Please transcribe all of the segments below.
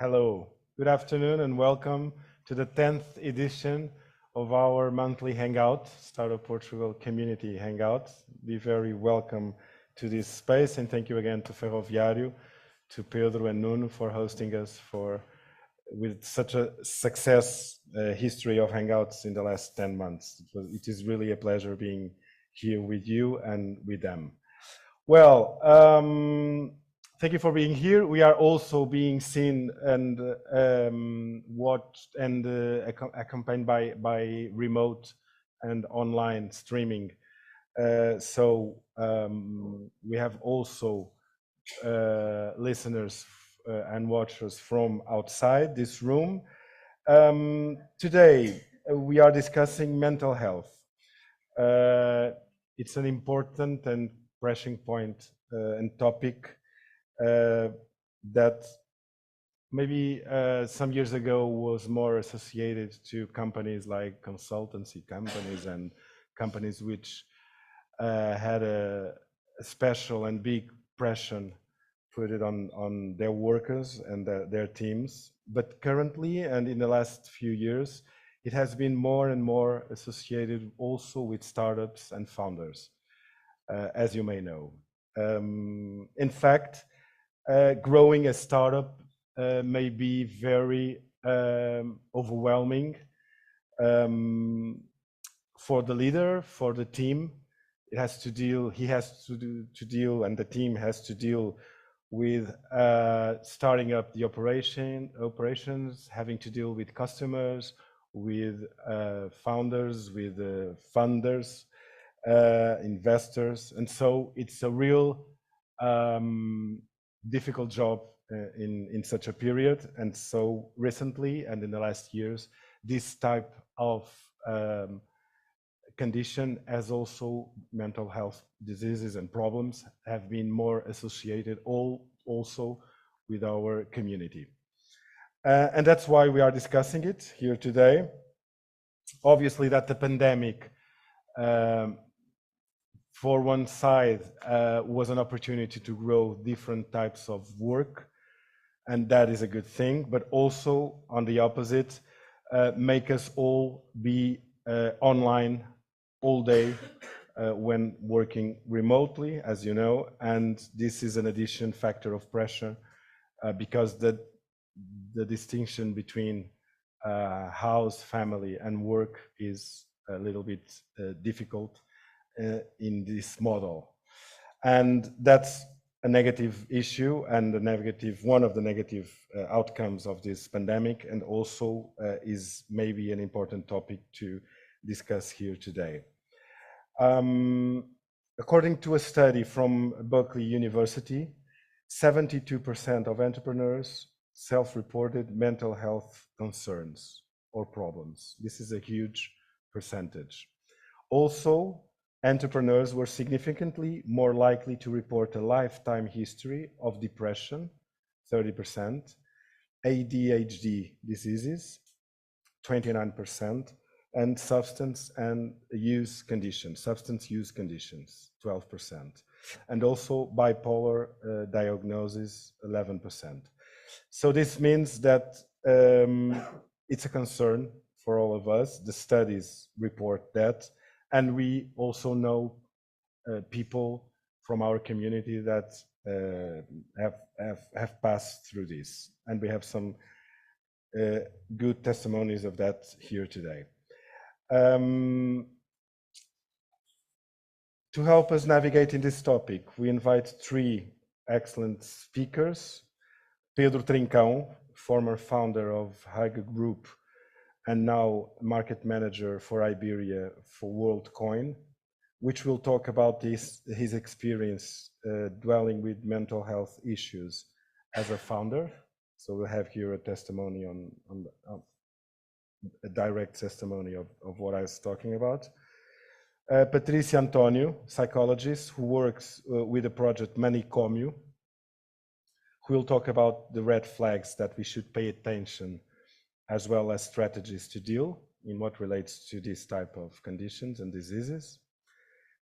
Hello, good afternoon, and welcome to the 10th edition of our monthly Hangout, Startup Portugal Community Hangout. Be very welcome to this space, and thank you again to Ferroviário, to Pedro and Nuno for hosting us with such a success history of Hangouts in the last 10 months. It is really a pleasure being here with you and with them. Well, thank you for being here. We are also being seen and watched and accompanied by remote and online streaming. So we have also listeners and watchers from outside this room. Today we are discussing mental health. It's an important and pressing point and topic that maybe some years ago was more associated to companies like consultancy companies and companies which had a special and big pressure put it on their workers and their teams. But currently, and in the last few years, it has been more and more associated also with startups and founders, as you may know. In fact, growing a startup may be very overwhelming for the leader, for the team. He has to deal, and the team has to deal with starting up the operations, having to deal with customers, with founders, with funders, investors, and so it's a real difficult job in such a period. And so recently and in the last years, this type of condition, as also mental health diseases and problems, have been more associated also with our community. And that's why we are discussing it here today. Obviously that the pandemic, for one side, was an opportunity to grow different types of work, and that is a good thing, but also on the opposite, make us all be online all day when working remotely, as you know, and this is an addition factor of pressure because the distinction between house, family, and work is a little bit difficult in this model. And that's a negative issue and one of the negative outcomes of this pandemic, and also is maybe an important topic to discuss here today. According to a study from Berkeley University, 72% of entrepreneurs self-reported mental health concerns or problems. This is a huge percentage. Also, entrepreneurs were significantly more likely to report a lifetime history of depression, 30%, ADHD diseases, 29%, and substance use conditions, 12%, and also bipolar diagnosis, 11%. So this means that it's a concern for all of us. The studies report that, and we also know people from our community that have passed through this, and we have some good testimonies of that here today. To help us navigate in this topic, we invite three excellent speakers. Pedro Trincão, former founder of Hager Group and now market manager for Iberia for Worldcoin, which will talk about his experience dwelling with mental health issues as a founder. So we'll have here a testimony on a direct testimony of what I was talking about. Patrícia António, psychologist who works with the project Manicómio, who will talk about the red flags that we should pay attention, as well as strategies to deal in what relates to this type of conditions and diseases.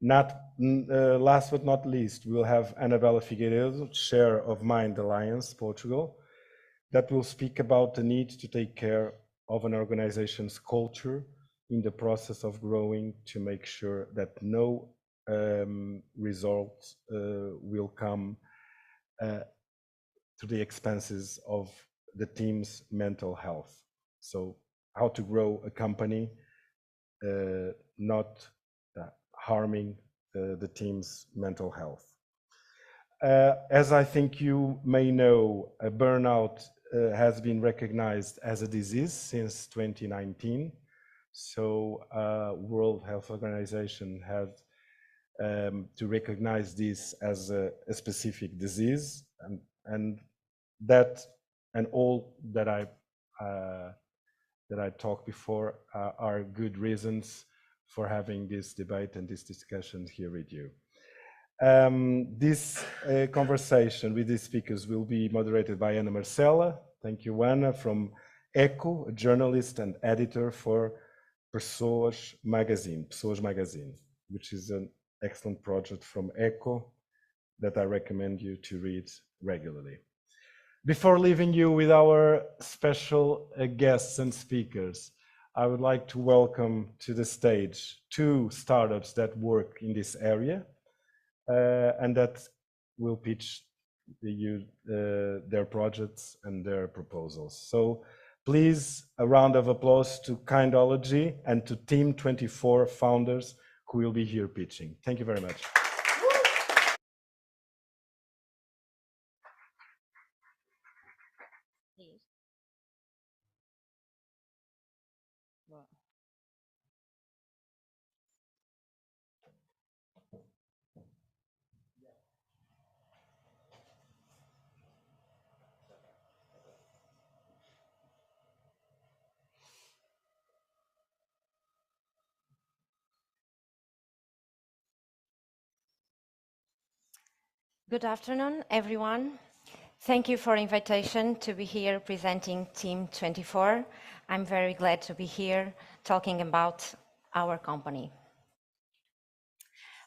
Last but not least, we'll have Anabela Figueiredo, chair of MindAlliance Portugal, that will speak about the need to take care of an organization's culture in the process of growing, to make sure that no results will come to the expenses of the team's mental health. So how to grow a company, not harming the team's mental health. As I think you may know, burnout has been recognized as a disease since 2019. So World Health Organization had to recognize this as a specific disease, and that and all that I talked before are good reasons for having this debate and this discussion here with you. This conversation with these speakers will be moderated by Marcela. Thank you, Ana, from Echo, a journalist and editor for Pessoas Magazine, which is an excellent project from Echo that I recommend you to read regularly. Before leaving you with our special guests and speakers, I would like to welcome to the stage two startups that work in this area and that will pitch you their projects and their proposals. So please, a round of applause to Kindology and to Team 24 founders who will be here pitching. Thank you very much. Good afternoon, everyone. Thank you for the invitation to be here presenting Team 24. I'm very glad to be here talking about our company.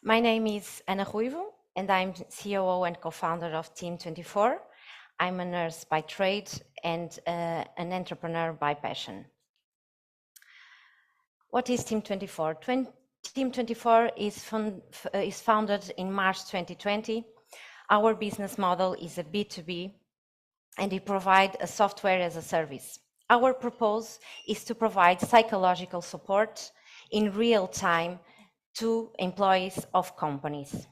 My name is Ana Ruivo, and I'm COO and co-founder of Team 24. I'm a nurse by trade and an entrepreneur by passion. What is Team 24? Team 24 is founded in March 2020. Our business model is a B2B, and we provide a software as a service. Our purpose is to provide psychological support in real time to employees of companies.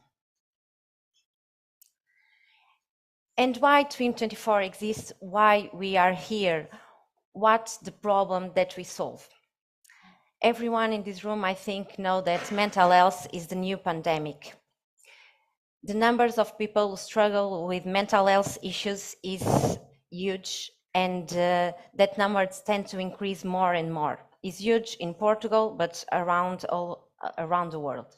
And why Team 24 exists, why we are here, what's the problem that we solve? Everyone in this room, I think, know that mental health is the new pandemic. The numbers of people who struggle with mental health issues is huge, and that numbers tend to increase more and more. It's huge in Portugal, but around the world.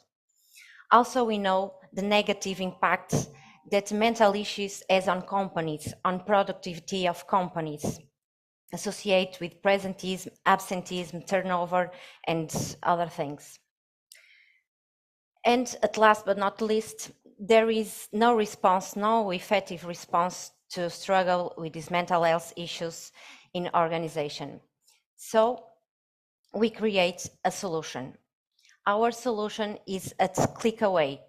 Also, we know the negative impact that mental issues has on companies, on productivity of companies, associated with presenteeism, absenteeism, turnover, and other things. And at last but not least, there is no response, no effective response to struggle with these mental health issues in organization. So we create a solution. Our solution is a click away.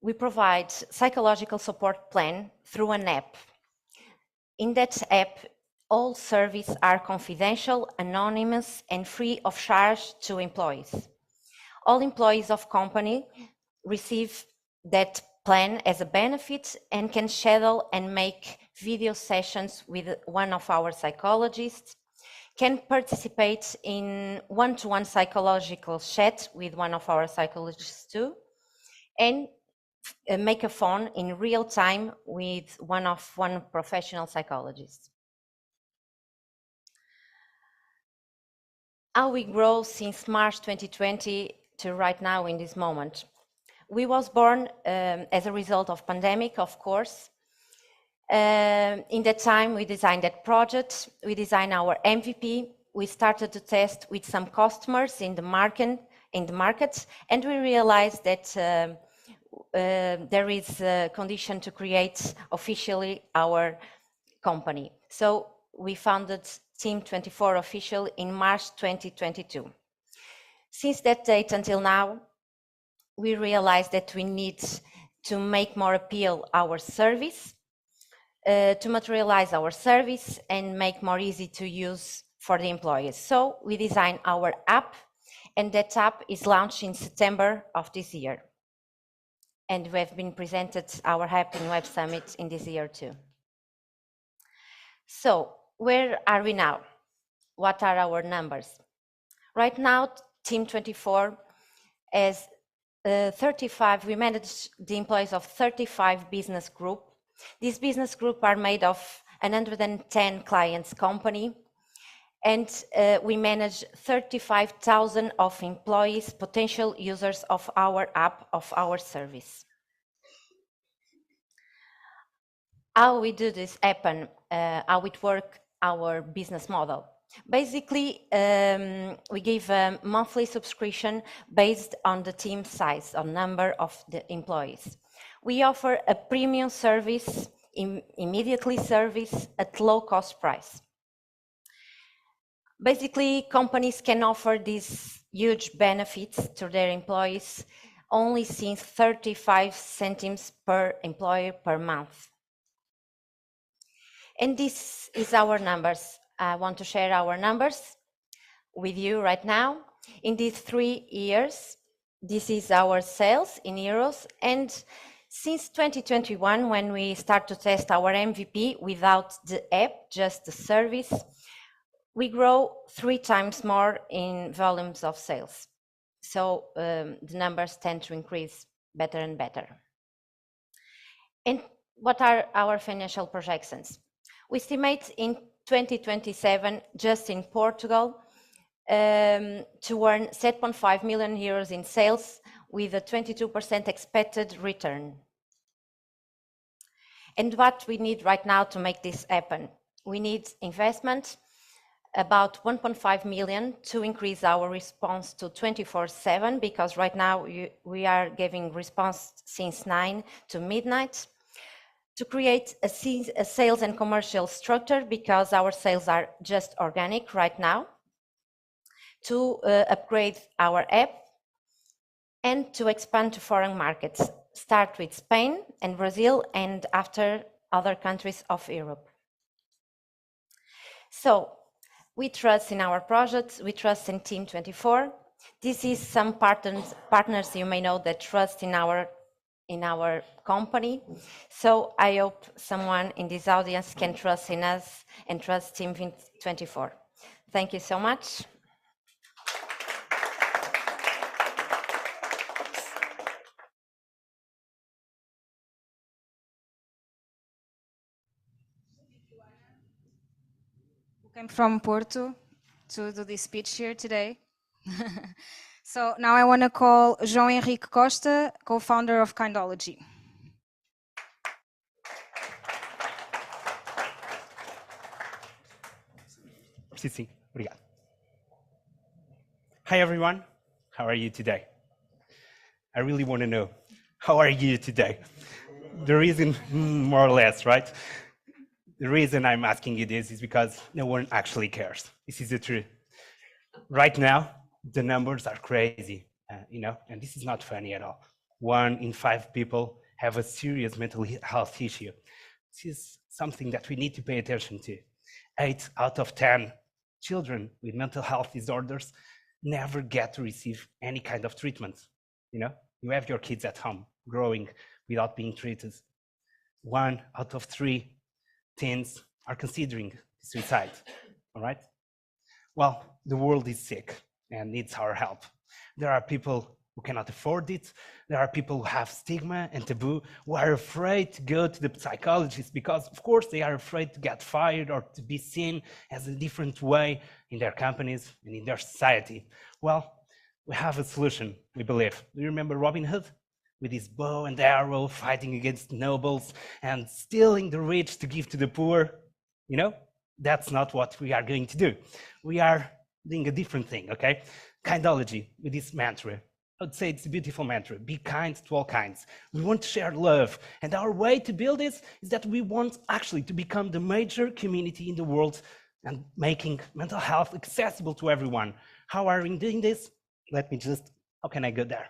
We provide psychological support plan through an app. In that app, all services are confidential, anonymous, and free of charge to employees. All employees of company receive that plan as a benefit and can schedule and make video sessions with one of our psychologists, can participate in one-to-one psychological chat with one of our psychologists too, and make a phone in real time with one professional psychologist. How we grow since March 2020 to right now in this moment. We was born as a result of pandemic, of course. In that time, we designed that project. We designed our MVP. We started to test with some customers in the market, and we realized that there is a condition to create officially our company. So we founded Team 24 official in March 2022. Since that date until now, we realized that we need to make more appeal our service, to materialize our service and make more easy to use for the employees. So we designed our app, and that app is launched in September of this year. And we have been presented our app in Web Summit in this year too. So where are we now? What are our numbers? Right now, Team 24 has 35, we manage the employees of 35 business group. These business group are made of 110 clients company, and we manage 35,000 of employees, potential users of our app, of our service. How we do this happen, how it work, our business model. Basically, we give a monthly subscription based on the team size, on number of the employees. We offer a premium service, immediately service at low cost price. Basically, companies can offer these huge benefits to their employees only since 35 centimes per employee per month. And this is our numbers. I want to share our numbers with you right now. In these 3 years, this is our sales in euros. And since 2021, when we start to test our MVP without the app, just the service, we grow 3 times more in volumes of sales. So the numbers tend to increase better and better. And what are our financial projections? We estimate in 2027, just in Portugal, to earn 7.5 million euros in sales with a 22% expected return. And what we need right now to make this happen? We need investment, about 1.5 million to increase our response to 24/7, because right now we are giving response since 9 to midnight. To create a sales and commercial structure, because our sales are just organic right now, to upgrade our app, and to expand to foreign markets, start with Spain and Brazil, and after other countries of Europe. So we trust in our projects, we trust in Team 24. This is some partners you may know that trust in our company. So I hope someone in this audience can trust in us and trust Team 24. Thank you so much. Who came from Porto to do this speech here today. So now I want to call João Henrique Costa, co-founder of Kindology. Sim, obrigado. Hi everyone, how are you today? I really want to know, how are you today? The reason, more or less, right? The reason I'm asking you this is because no one actually cares. This is the truth. Right now, the numbers are crazy, and this is not funny at all. 1 in 5 people have a serious mental health issue. This is something that we need to pay attention to. 8 out of 10 children with mental health disorders never get to receive any kind of treatment. You have your kids at home growing without being treated. 1 out of 3 teens are considering suicide, all right? Well, the world is sick and needs our help. There are people who cannot afford it. There are people who have stigma and taboo, who are afraid to go to the psychologist because, of course, they are afraid to get fired or to be seen as a different way in their companies and in their society. Well, we have a solution, we believe. Do you remember Robin Hood? With his bow and arrow, fighting against nobles and stealing the rich to give to the poor. That's not what we are going to do. We are doing a different thing, okay? Kindology, with this mantra, I would say it's a beautiful mantra: be kind to all kinds. We want to share love. And our way to build this is that we want actually to become the major community in the world and making mental health accessible to everyone. How are we doing this? Let me just, how can I go there?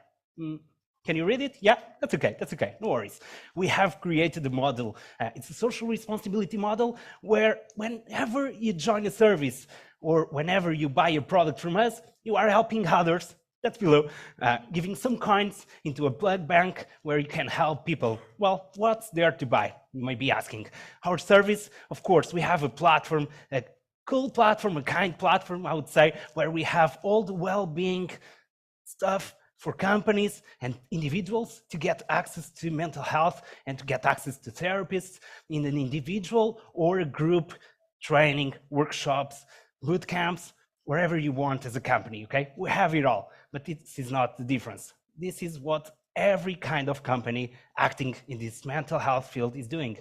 Can you read it? Yeah, that's okay, no worries. We have created a model. It's a social responsibility model where whenever you join a service or whenever you buy a product from us, you are helping others, that's below, giving some coins into a blood bank where you can help people. Well, what's there to buy? You might be asking. Our service, of course, we have a platform, a cool platform, a kind platform, I would say, where we have all the well-being stuff for companies and individuals to get access to mental health and to get access to therapists in an individual or a group training, workshops, boot camps, wherever you want as a company, okay? We have it all, but this is not the difference. This is what every kind of company acting in this mental health field is doing.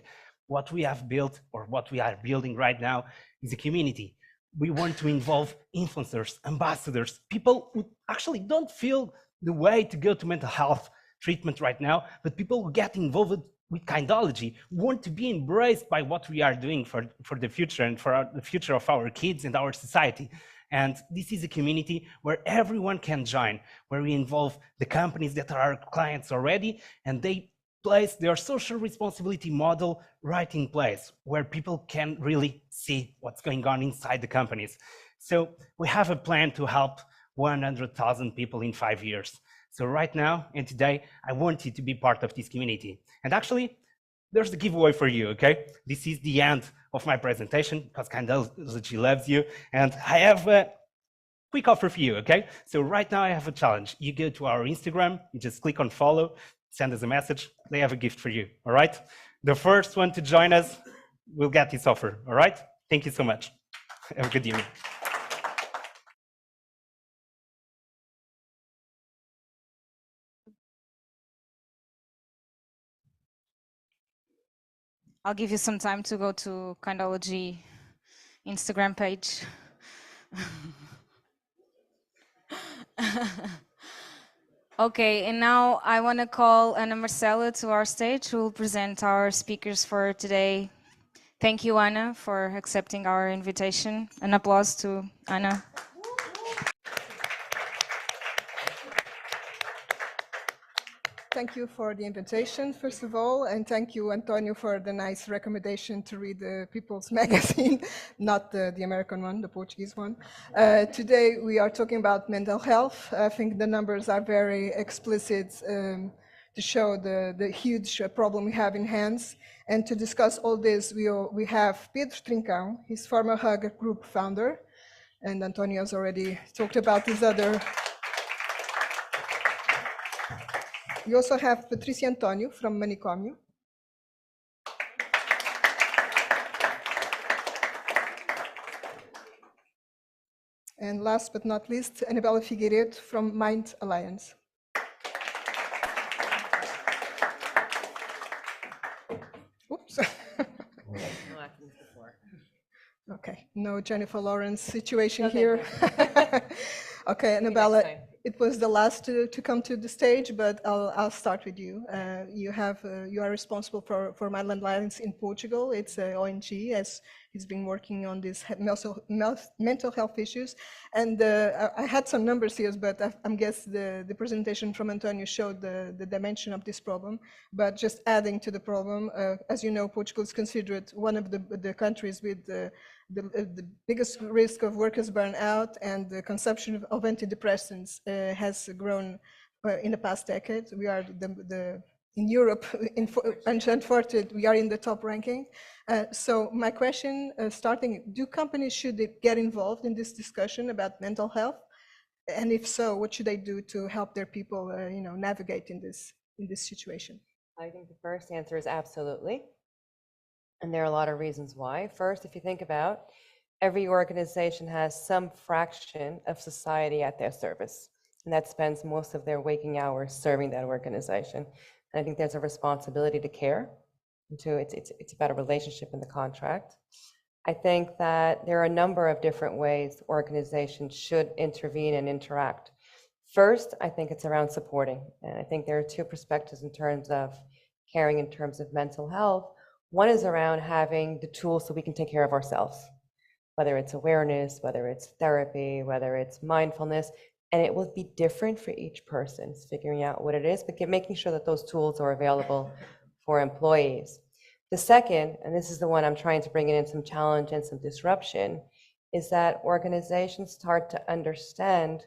What we have built, or what we are building right now, is a community. We want to involve influencers, ambassadors, people who actually don't feel the way to go to mental health treatment right now, but people who get involved with kindology, want to be embraced by what we are doing for the future and for the future of our kids and our society. And this is a community where everyone can join, where we involve the companies that are our clients already, and they place their social responsibility model right in place, where people can really see what's going on inside the companies. So we have a plan to help 100,000 people in 5 years. So right now and today, I want you to be part of this community. And actually, there's the giveaway for you, okay? This is the end of my presentation because kindology loves you. And I have a quick offer for you, okay? So right now I have a challenge. You go to our Instagram, you just click on follow, send us a message. They have a gift for you, all right? The first one to join us will get this offer, all right? Thank you so much. Have a good evening. I'll give you some time to go to kindology Instagram page. Okay, and now I want to call Ana Marcela to our stage, who will present our speakers for today. Thank you, Ana, for accepting our invitation. An applause to Ana. Thank you for the invitation, first of all, and thank you, António, for the nice recommendation to read the People's Magazine, not the American one, the Portuguese one. Today, we are talking about mental health. I think the numbers are very explicit to show the huge problem we have in hands. And to discuss all this, we have Pedro Trincão, he's former Hug Group founder, and António has already talked about this other. We also have Patrícia and António from Manicómio. And last but not least, Anabela Figueiredo from MindAlliance. Oops. Okay, no Jennifer Lawrence situation here. Okay, Anabela, it was the last to come to the stage, but I'll start with you. You are responsible for MindAlliance in Portugal. It's an ONG, as he's been working on these mental health issues. And I had some numbers here, but I guess the presentation from António showed the dimension of this problem. But just adding to the problem, as you know, Portugal is considered one of the countries with the biggest risk of workers' burnout, and the consumption of antidepressants has grown in the past decade. We are in Europe, unfortunately, we are in the top ranking. So my question, starting, do companies should get involved in this discussion about mental health? And if so, what should they do to help their people, navigate in this situation? I think the first answer is absolutely. And there are a lot of reasons why. First, if you think about, every organization has some fraction of society at their service, and that spends most of their waking hours serving that organization. And I think there's a responsibility to care. It's about a relationship in the contract. I think that there are a number of different ways organizations should intervene and interact. First, I think it's around supporting. And I think there are two perspectives in terms of caring in terms of mental health. One is around having the tools so we can take care of ourselves, whether it's awareness, whether it's therapy, whether it's mindfulness, and it will be different for each person. It's figuring out what it is, but making sure that those tools are available for employees. The second, and this is the one I'm trying to bring in some challenge and some disruption, is that organizations start to understand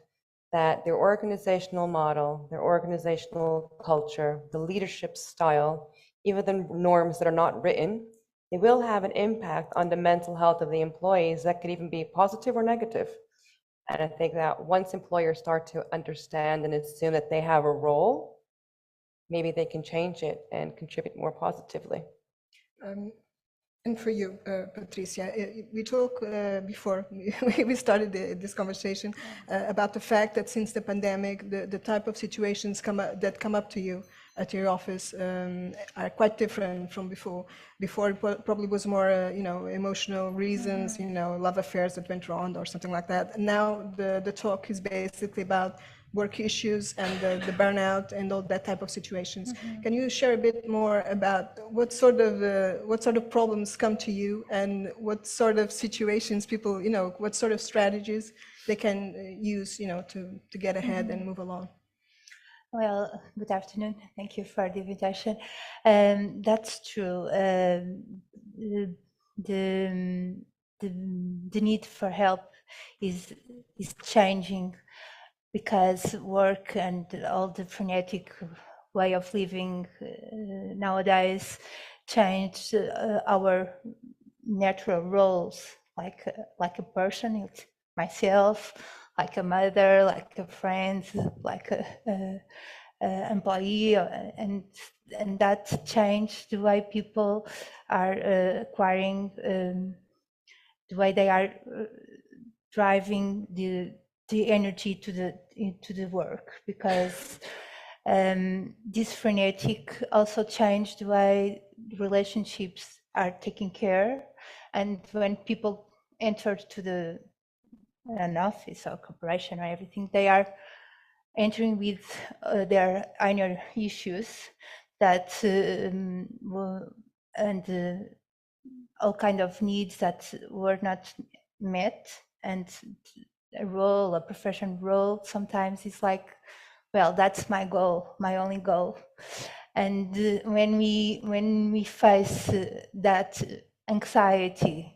that their organizational model, their organizational culture, the leadership style, even the norms that are not written, they will have an impact on the mental health of the employees that could even be positive or negative. And I think that once employers start to understand and assume that they have a role, maybe they can change it and contribute more positively. And for you, Patrícia, we talked before we started this conversation about the fact that since the pandemic, the type of situations that come up to you at your office are quite different from before. Before it probably was more, emotional reasons, love affairs that went wrong or something like that. And now the talk is basically about work issues and the burnout and all that type of situations. Can you share a bit more about what sort of problems come to you and what sort of situations people, what sort of strategies they can use, to get ahead and move along? Well, good afternoon. Thank you for the invitation. That's true. The need for help is changing because work and all the frenetic way of living nowadays changed our natural roles, like a person, it's myself, like a mother, like a friend, like a employee, and that changed the way people are acquiring, the way they are driving the energy into the work, because this frenetic also changed the way relationships are taken care. And when people enter to an office or corporation or everything, they are entering with their inner issues that all kind of needs that were not met, and a professional role sometimes is like, well, that's my goal, my only goal. And when we face that anxiety,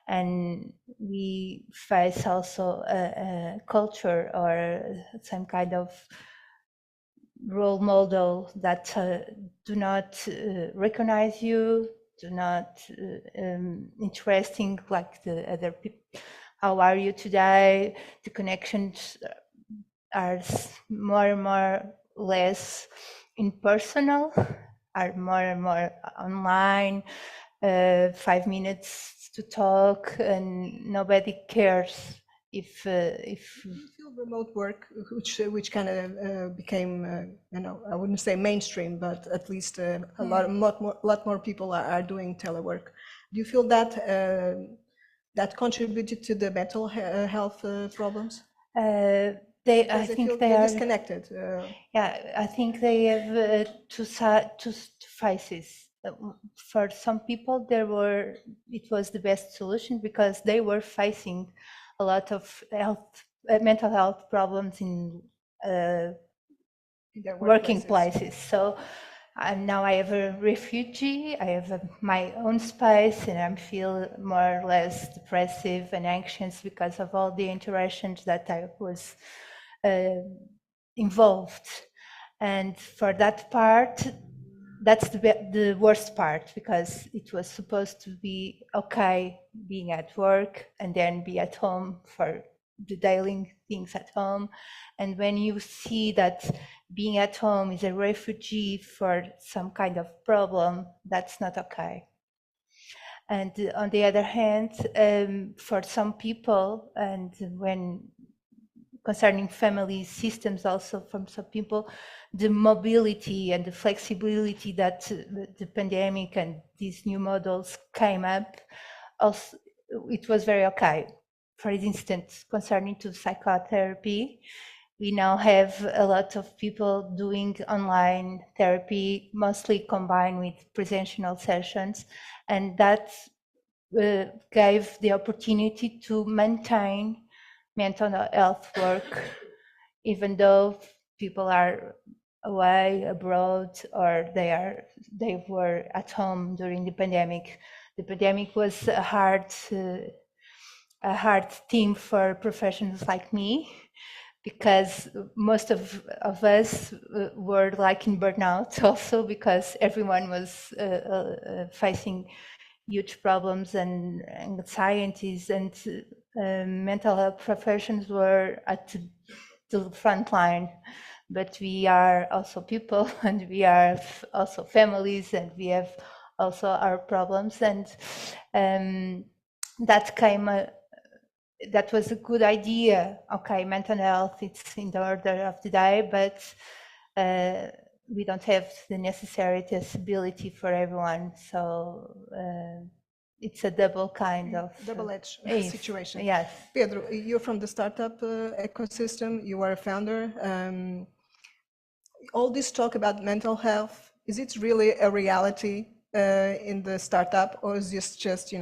and we face also a culture or some kind of role model that do not recognize you, do not interesting like the other people. How are you today? The connections are more and more less impersonal, are more and more online, 5 minutes to talk, and nobody cares if you feel remote work, which kind of became, I wouldn't say mainstream, but at least a lot more people are doing telework. Do you feel that that contributed to the mental health problems? I think they are disconnected. Yeah, I think they have two faces. For some people, it was the best solution because they were facing a lot of mental health problems in their working places. So now I have a refugee, I have my own space, and I feel more or less depressive and anxious because of all the interactions that I was involved. And for that part, that's the worst part, because it was supposed to be okay being at work and then be at home for the daily things at home. And when you see that being at home is a refugee for some kind of problem, that's not okay. And on the other hand, for some people, and when concerning family systems also from some people, the mobility and the flexibility that the pandemic and these new models came up, also it was very okay. For instance, concerning to psychotherapy, we now have a lot of people doing online therapy, mostly combined with presential sessions, and that gave the opportunity to maintain mental health work, even though people are away abroad or they were at home during the pandemic. The pandemic was a hard theme for professionals like me, because most of us were like in burnout also, because everyone was facing huge problems and anxieties, and mental health professions were at the front line. But we are also people, and we are also families, and we have also our problems, and that was a good idea. Okay, mental health, it's in the order of the day, but we don't have the necessary accessibility for everyone. So it's a double kind of double-edged situation. Yes. Pedro, you're from the startup ecosystem. You are a founder. All this talk about mental health, is it really a reality in the startup, or is this just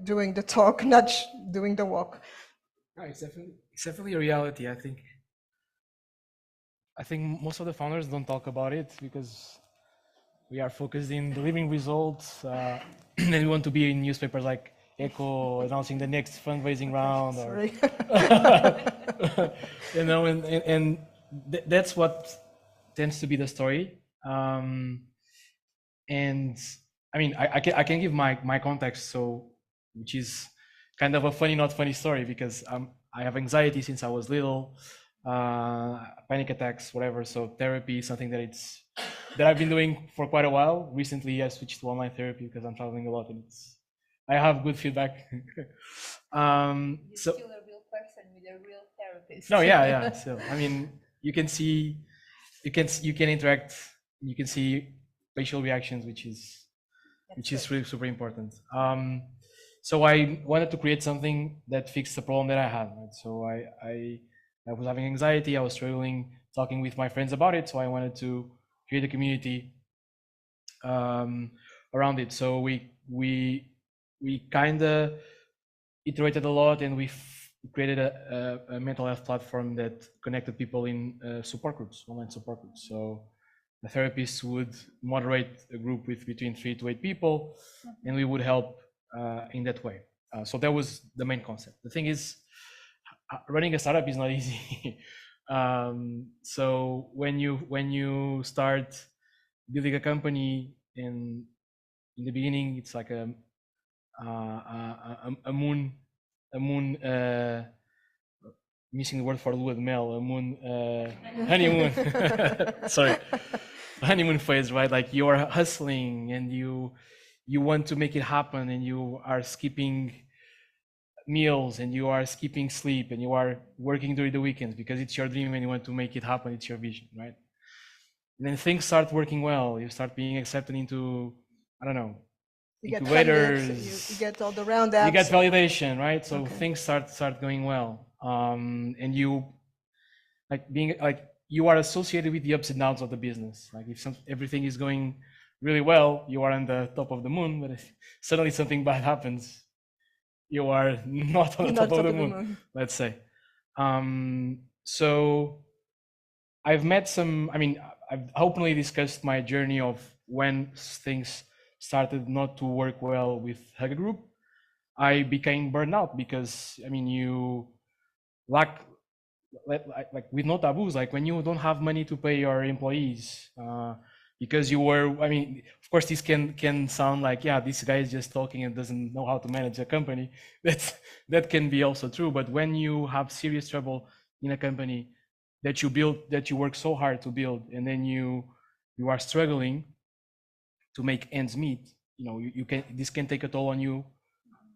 doing the talk, not doing the walk? No, it's definitely a reality. I think most of the founders don't talk about it because we are focused in delivering results, and we want to be in newspapers like Echo announcing the next fundraising round, or and that's what tends to be the story. And I mean, I can give my context, so which is kind of a funny, not funny story, because I have anxiety since I was little, panic attacks, whatever. So therapy is something that I've been doing for quite a while. Recently, I switched to online therapy because I'm traveling a lot, and I have good feedback. You're so still a real person with a real therapist. no, yeah. So I mean, you can interact, you can see facial reactions, which is really super important. So I wanted to create something that fixed the problem that I had. Right? So I was having anxiety. I was struggling talking with my friends about it. So I wanted to create a community around it. So we kind of iterated a lot, and we created a mental health platform that connected people in support groups, online support groups. So the therapist would moderate a group with between 3 to 8 people, and we would help in that way. So that was the main concept. The thing is, running a startup is not easy. So when you start building a company, in the beginning, it's like a moon, missing the word for lua de mel, a moon, honeymoon. Sorry, honeymoon phase, right? Like you are hustling and you want to make it happen, and you are skipping meals, and you are skipping sleep, and you are working during the weekends because it's your dream and you want to make it happen. It's your vision, right? And then things start working well. You start being accepted into, I don't know, incubators. You get all the round apps. You get validation, right? So things start going well, and you you are associated with the ups and downs of the business. Like if everything is going really well, you are on the top of the moon, but if suddenly something bad happens, you are not on the top of the moon, let's say. So I've met some, I've openly discussed my journey of when things started not to work well with Hug Group. I became burned out because, you like with no taboos, like when you don't have money to pay your employees, because you were, of course, this can sound like, yeah, this guy is just talking and doesn't know how to manage a company. That can be also true. But when you have serious trouble in a company that you build, that you work so hard to build, and then you are struggling to make ends meet, this can take a toll on you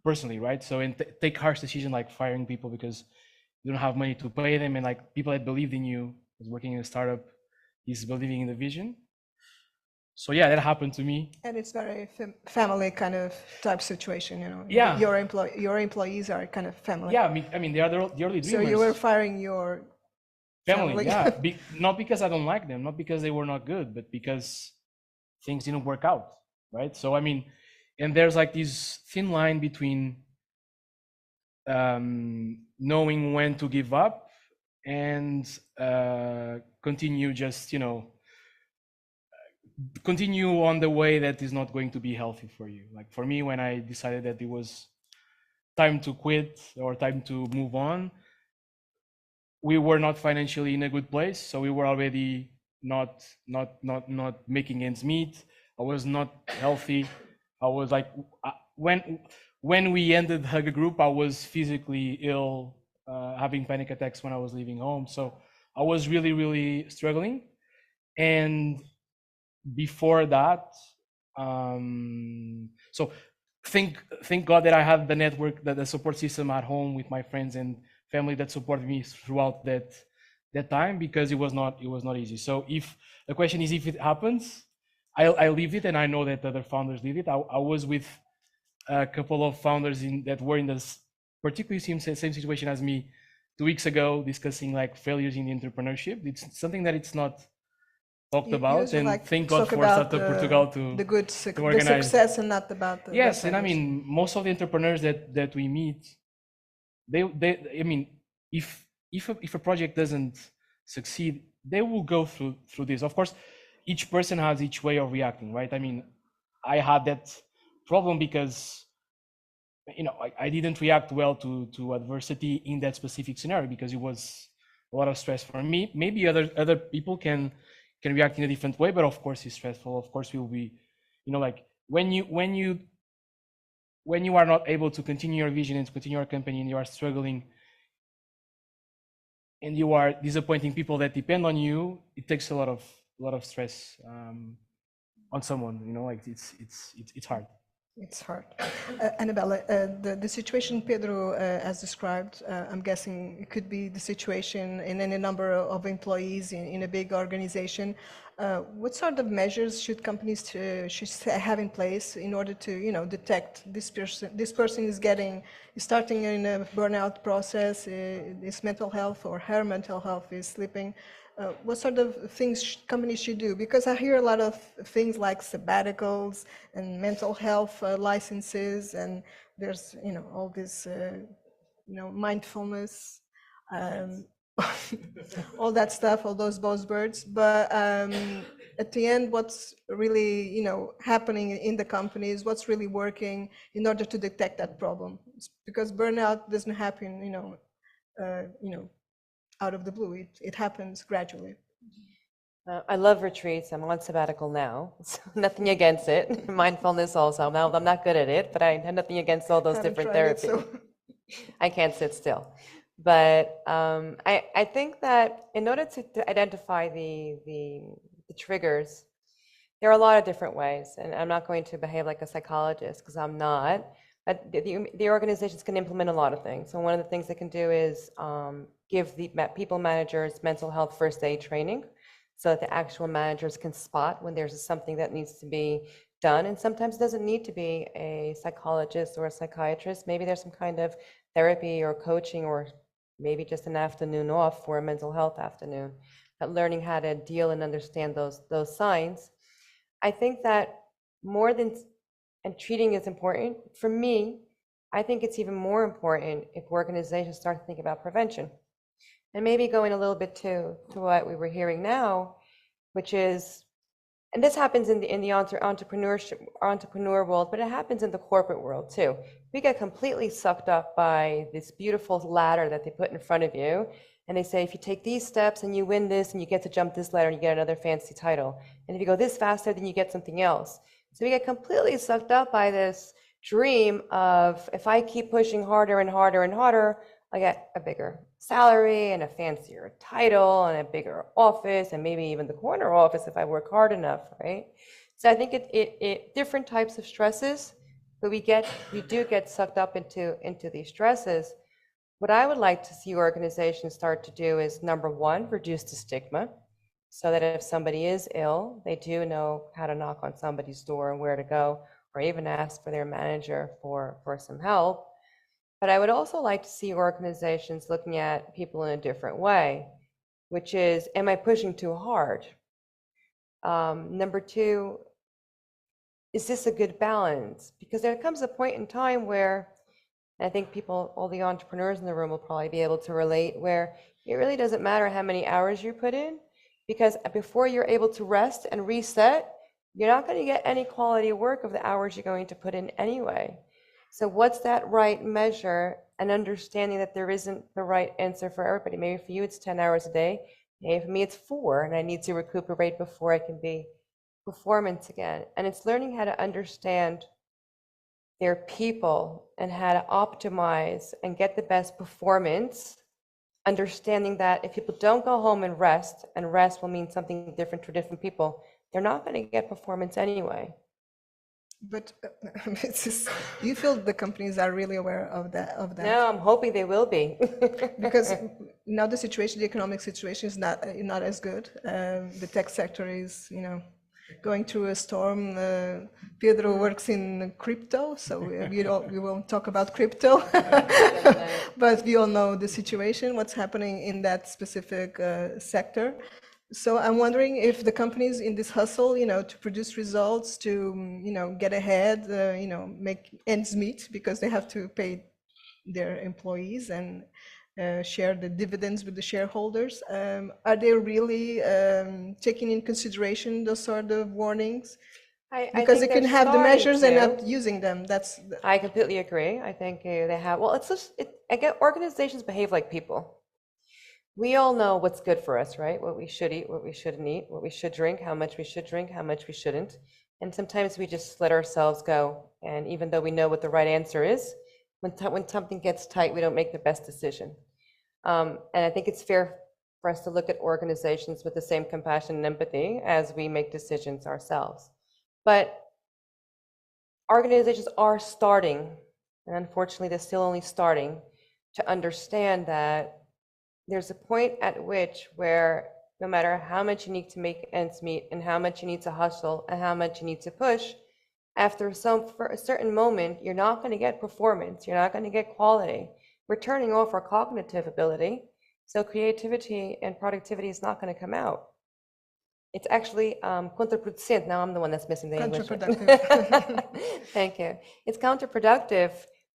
personally, right? So, and take harsh decisions like firing people because you don't have money to pay them, and like people that believed in you, was working in a startup, is believing in the vision. So yeah, that happened to me. And it's very family kind of type situation, Yeah. Your employees are kind of family. Yeah, they are the early dreamers. So you were firing your Family, yeah. Not because I don't like them, not because they were not good, but because things didn't work out, right? So I mean, and there's like this thin line between knowing when to give up and continue just, you know, continue on the way that is not going to be healthy for you. Like for me, when I decided that it was time to quit or time to move on, we were not financially in a good place, so we were already not making ends meet. I was not healthy. I was like, when we ended Hug Group, I was physically ill, having panic attacks when I was leaving home. So I was really struggling. And before that, so thank God that I had the network, the support system at home with my friends and family that supported me throughout that time, because it was not easy. So if the question is if it happens, I leave it, and I know that other founders leave it. I was with a couple of founders that were in this particularly same situation as me 2 weeks ago, discussing like failures in the entrepreneurship. It's something that it's not talked about, and like thank God for Startup Portugal to organize the success and not about the yes. And I mean, most of the entrepreneurs that we meet, they I mean, if a project doesn't succeed, they will go through this. Of course, each person has each way of reacting, right? I mean, I had that problem because, you know, I didn't react well to adversity in that specific scenario because it was a lot of stress for me. Maybe other people can react in a different way, but of course it's stressful. Of course, we'll be, you know, like when you are not able to continue your vision and to continue your company, and you are struggling and you are disappointing people that depend on you, it takes a lot of stress on someone, you know, like it's hard. It's hard. Anabela, the situation Pedro has described, I'm guessing it could be the situation in any number of employees in a big organization. What sort of measures should companies should have in place in order to, you know, detect this person is starting in a burnout process, his mental health or her mental health is slipping? What sort of things companies should do? Because I hear a lot of things like sabbaticals and mental health licenses, and there's, you know, all this, you know, mindfulness, all that stuff, all those buzzwords. But at the end, what's really, you know, happening in the companies, what's really working in order to detect that problem? Because burnout doesn't happen, you know, out of the blue. It happens gradually. I love retreats. I'm on sabbatical now, so nothing against it. Mindfulness also. Now I'm not good at it, but I have nothing against all those different therapies. I can't sit still. But I think that in order to identify the triggers, there are a lot of different ways, and I'm not going to behave like a psychologist because I'm not. But the organizations can implement a lot of things. So one of the things they can do is give the people managers mental health first aid training, so that the actual managers can spot when there's something that needs to be done. And sometimes it doesn't need to be a psychologist or a psychiatrist. Maybe there's some kind of therapy or coaching, or maybe just an afternoon off for a mental health afternoon, but learning how to deal and understand those signs. I think that more than, and treating is important, for me, I think it's even more important if organizations start to think about prevention. And maybe going a little bit to what we were hearing now, which is, and this happens in the entrepreneur world, but it happens in the corporate world too. We get completely sucked up by this beautiful ladder that they put in front of you, and they say, if you take these steps and you win this, and you get to jump this ladder and you get another fancy title. And if you go this faster, then you get something else. So we get completely sucked up by this dream of, if I keep pushing harder and harder and harder, I get a bigger salary and a fancier title and a bigger office, and maybe even the corner office if I work hard enough, right? So I think it different types of stresses, but we do get sucked up into these stresses. What I would like to see organizations start to do is, number one, reduce the stigma, so that if somebody is ill, they do know how to knock on somebody's door and where to go, or even ask for their manager for some help. But I would also like to see organizations looking at people in a different way. which is, am I pushing too hard? Number two, is this a good balance? Because there comes a point in time where, I think people, all the entrepreneurs in the room will probably be able to relate, where it really doesn't matter how many hours you put in, because before you're able to rest and reset, you're not going to get any quality work of the hours you're going to put in anyway. So what's that right measure, and understanding that there isn't the right answer for everybody. Maybe for you it's 10 hours a day, maybe for me it's 4, and I need to recuperate before I can be performance again. And it's learning how to understand their people and how to optimize and get the best performance, understanding that if people don't go home and rest will mean something different for different people, they're not going to get performance anyway. But it's just, do you feel the companies are really aware of that? No, I'm hoping they will be. Because now the situation, the economic situation is not as good. The tech sector is, going through a storm. Pedro works in crypto, so we won't talk about crypto. But we all know the situation, what's happening in that specific sector. So I'm wondering if the companies in this hustle, to produce results, to, get ahead, make ends meet, because they have to pay their employees and share the dividends with the shareholders. Are they really taking in consideration those sort of warnings? Because they can have the measures and not using them. I completely agree. I think they have. Well, again, organizations behave like people. We all know what's good for us, right? What we should eat, what we shouldn't eat, what we should drink, how much we should drink, how much we shouldn't. And sometimes we just let ourselves go. And even though we know what the right answer is, when something gets tight, we don't make the best decision. And I think it's fair for us to look at organizations with the same compassion and empathy as we make decisions ourselves. But organizations are starting, and unfortunately they're still only starting, to understand that there's a point at which where no matter how much you need to make ends meet and how much you need to hustle and how much you need to push, for a certain moment, you're not going to get performance, you're not going to get quality. We're turning off our cognitive ability, so creativity and productivity is not going to come out. It's actually counterproducent. Now I'm the one that's missing the English. Counterproductive. Thank you. It's counterproductive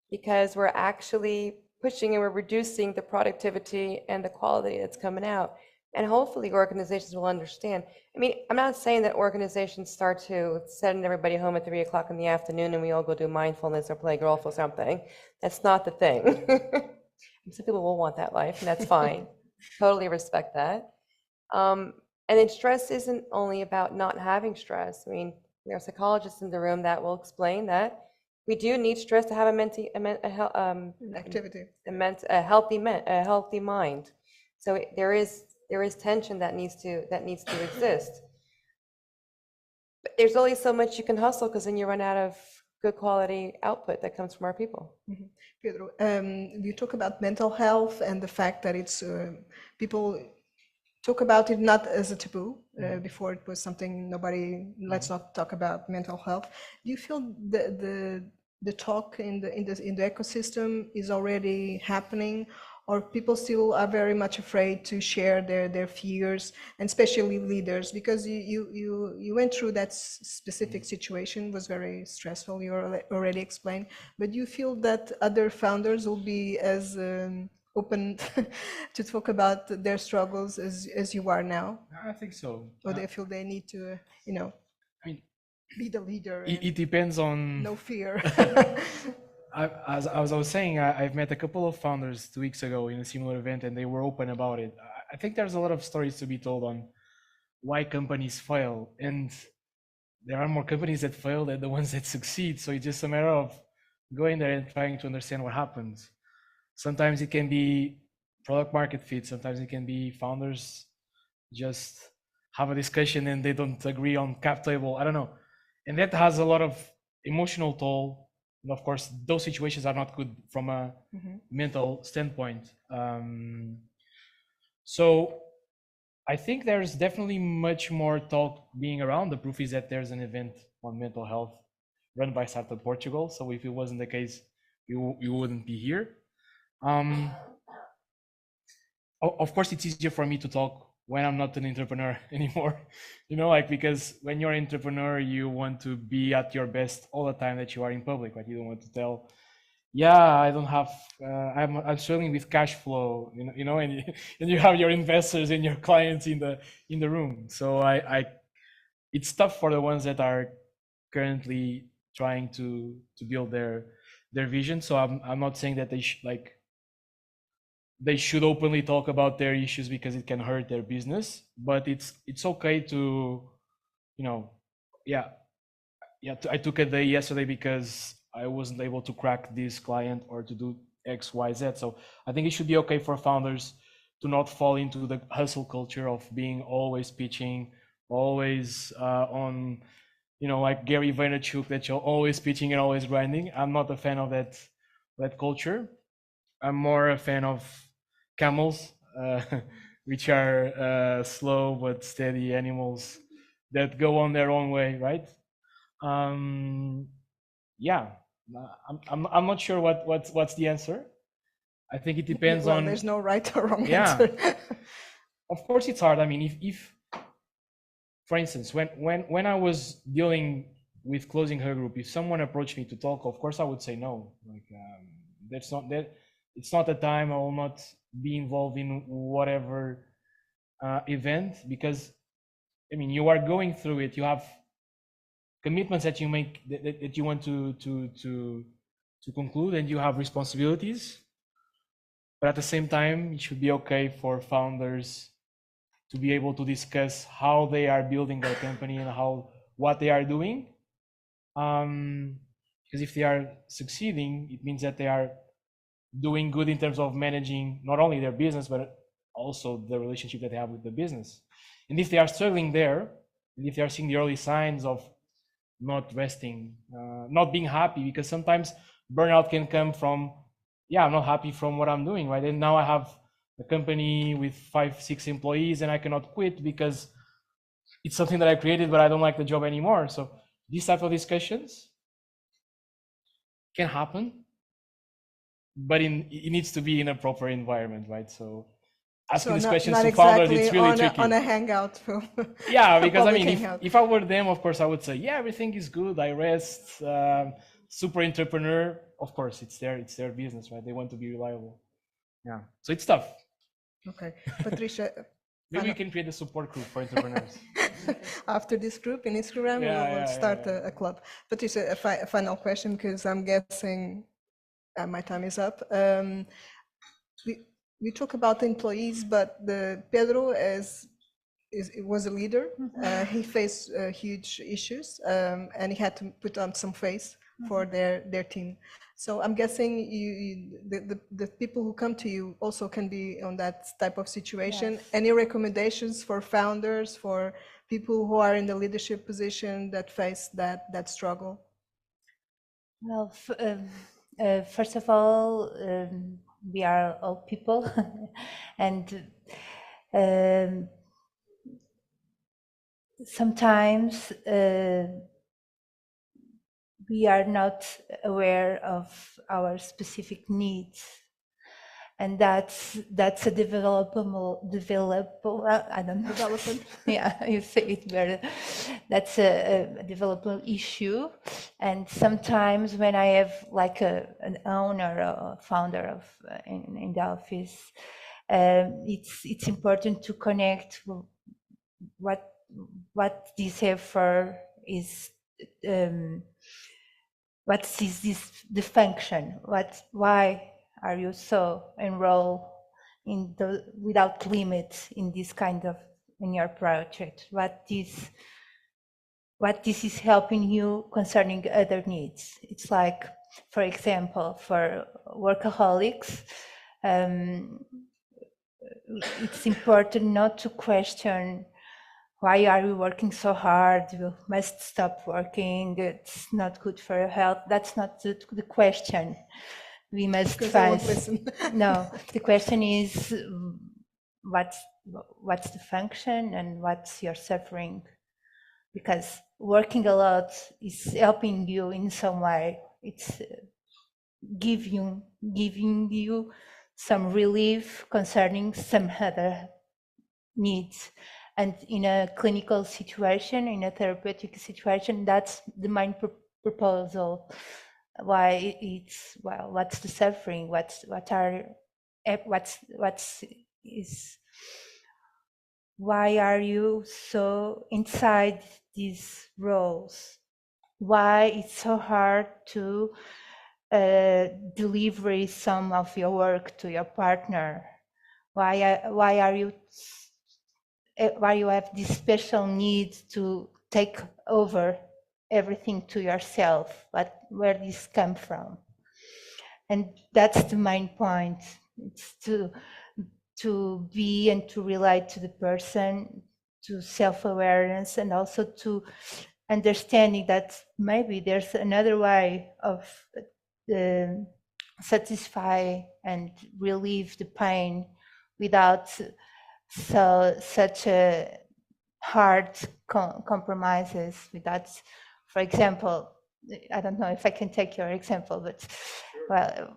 because we're actually pushing and we're reducing the productivity and the quality that's coming out. And hopefully organizations will understand. I mean, I'm not saying that organizations start to send everybody home at 3 o'clock in the afternoon and we all go do mindfulness or play golf or something. That's not the thing. Some people will want that life, and that's fine. Totally respect that. And then stress isn't only about not having stress. I mean, there are psychologists in the room that will explain that we do need stress to have a healthy mind. So there is tension that needs to exist. But there's only so much you can hustle, because then you run out of good quality output that comes from our people. Mm-hmm. Pedro, you talk about mental health and the fact that it's people talk about it not as a taboo. Before it was something let's not talk about mental health. Do you feel the talk in the ecosystem is already happening, or people still are very much afraid to share their fears, and especially leaders, because you went through that specific situation, was very stressful, you already explained, but do you feel that other founders will be as open to talk about their struggles as you are now? I think so. Or they feel they need to, be the leader? It depends on... No fear. As I was saying, I've met a couple of founders 2 weeks ago in a similar event, and they were open about it. I think there's a lot of stories to be told on why companies fail, and there are more companies that fail than the ones that succeed. So it's just a matter of going there and trying to understand what happens. Sometimes it can be product market fit. Sometimes it can be founders just have a discussion and they don't agree on cap table. I don't know. And that has a lot of emotional toll. And of course, those situations are not good from a mental standpoint. So I think there's definitely much more talk being around. The proof is that there's an event on mental health run by Startup Portugal. So if it wasn't the case, you wouldn't be here. of course, it's easier for me to talk when I'm not an entrepreneur anymore, you know, like, because when you're an entrepreneur, you want to be at your best all the time that you are in public, right? You don't want to tell, yeah, I don't have, I'm struggling with cash flow, you know, and and you have your investors and your clients in the room. So it's tough for the ones that are currently trying to build their vision. So I'm not saying that they should openly talk about their issues because it can hurt their business, but it's okay to, you know, yeah, I took a day yesterday because I wasn't able to crack this client or to do X, Y, Z. So I think it should be okay for founders to not fall into the hustle culture of being always pitching, always on, you know, like Gary Vaynerchuk, that you're always pitching and always grinding. I'm not a fan of that culture. I'm more a fan of camels, which are slow but steady animals that go on their own way, right? Yeah, I'm not sure what's the answer. I think it depends on. There's no right or wrong answer. Of course, it's hard. I mean, if for instance, when I was dealing with closing her group, if someone approached me to talk, of course I would say no. Like that's not that. It's not the time. I will not be involved in whatever event, because I mean, you are going through it. You have commitments that you make that you want to conclude, and you have responsibilities. But at the same time, it should be okay for founders to be able to discuss how they are building their company and what they are doing. Because if they are succeeding, it means that they are doing good in terms of managing not only their business, but also the relationship that they have with the business. And if they are struggling there, and if they are seeing the early signs of not resting, not being happy, because sometimes burnout can come from, yeah, I'm not happy from what I'm doing, right? And now I have a company with 5-6 employees and I cannot quit because it's something that I created, but I don't like the job anymore. So these type of discussions can happen, but it needs to be in a proper environment, right? So asking these questions to founders, it's really tricky. On a hangout. Yeah, because I mean, if I were them, of course, I would say, yeah, everything is good. I rest, super entrepreneur. Of course, it's their business, right? They want to be reliable. Yeah, so it's tough. Okay, Patrícia. Maybe we can create a support group for entrepreneurs. After this group in Instagram, we'll start a club. Patrícia, a final question, because I'm guessing my time is up. We talk about the employees, but Pedro was a leader. He faced huge issues, and he had to put on some face for their team. So I'm guessing the people who come to you also can be on that type of situation. Yes. Any recommendations for founders, for people who are in the leadership position that face that struggle? Well, first of all, we are all people, and sometimes we are not aware of our specific needs, and that's a development. I don't know. Development. Yeah, you say it better. That's a development issue, and sometimes when I have like an owner or a founder of in the office, it's important to connect what this effort is. What is the function? Why are you so enrolled in without limits in this kind of in your project? What this is helping you concerning other needs? It's like, for example, for workaholics, it's important not to question, why are you working so hard? You must stop working. It's not good for your health. That's not the question. We must find. No, the question is, what's the function and what's your suffering? Because working a lot is helping you in some way. It's giving you some relief concerning some other needs. And in a clinical situation, in a therapeutic situation, that's the main proposal. Why it's, well, what's the suffering? Why are you so inside these roles? Why it's so hard to deliver some of your work to your partner? Why you have this special need to take over everything to yourself? Where this come from? And that's the main point. It's to be and to relate to the person, to self-awareness, and also to understanding that maybe there's another way of satisfy and relieve the pain without such a hard compromises. Without, for example, I don't know if I can take your example, but well,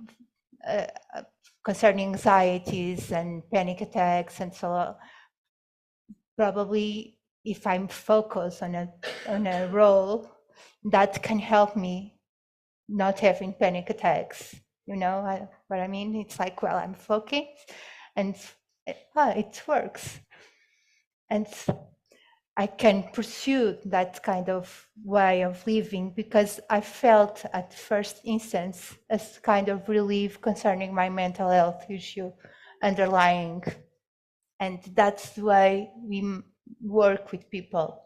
concerning anxieties and panic attacks and so on, probably if I'm focused on a role, that can help me not having panic attacks. You know what I mean? It's like, well, I'm focused, and it works, and I can pursue that kind of way of living because I felt at first instance a kind of relief concerning my mental health issue underlying. And that's the way we work with people.